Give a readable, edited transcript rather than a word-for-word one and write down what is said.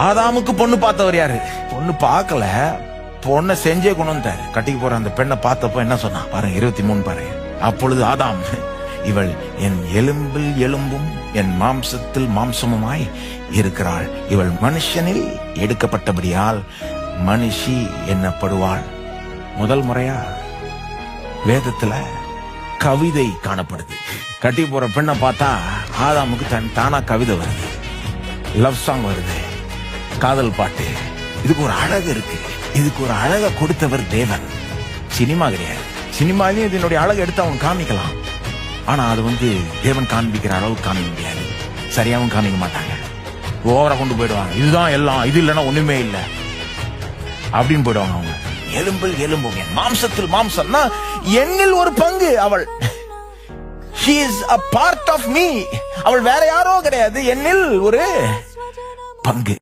ஆதாமுக்கு பொண்ணு பார்த்தவர் யாரு? பொண்ணு பார்க்கல, பொண்ணை செஞ்சே கொண்டு வந்தாரு. கட்டிக்கு போற அந்த பெண்ணை பார்த்தப்போ என்ன சொன்னா பாருங்க, 23 பாருங்க. அப்பொழுது ஆதாம், இவள் என் எலும்பில் எலும்பும் என் மாம்சத்தில் மாம்சமுமாய் இருக்கிறாள். இவள் மனுஷனில் எடுக்கப்பட்டபடியால் மனுஷி என்னப்படுவாள். முதல் முறையா வேதத்துல கவிதை காணப்படுது. கட்டி போற பெண்ணை பார்த்தா ஆதாமுக்கு தானா கவிதை வருது, லவ் சாங் வருது, காதல் பாட்டு. இதுக்கு ஒரு அழகு இருக்கு. இதுக்கு ஒரு அழகை கொடுத்தவர் தேவன். சினிமா கிடையாது. சினிமாலையும் இதனுடைய அழகை எடுத்து அவன் காமிக்கலாம். ஆனா அது தேவன் காண்பிக்கிற அளவுக்கு காமிக்க முடியாது. சரியாவும் காமிக்க மாட்டாங்க. ஓவரா கொண்டு போயிடுவாங்க. இதுதான் எல்லாம், இது இல்லைன்னா ஒண்ணுமே இல்லை அப்படின்னு போயிடுவாங்க அவங்க. எலும்பில் எலும்பும் என் மாம்சத்தில் மாம்சம்னா என்னில் ஒரு பங்கு அவள். She is a part of me. அவள் வேற யாரோ கிடையாது, என்னில் ஒரு பங்கு.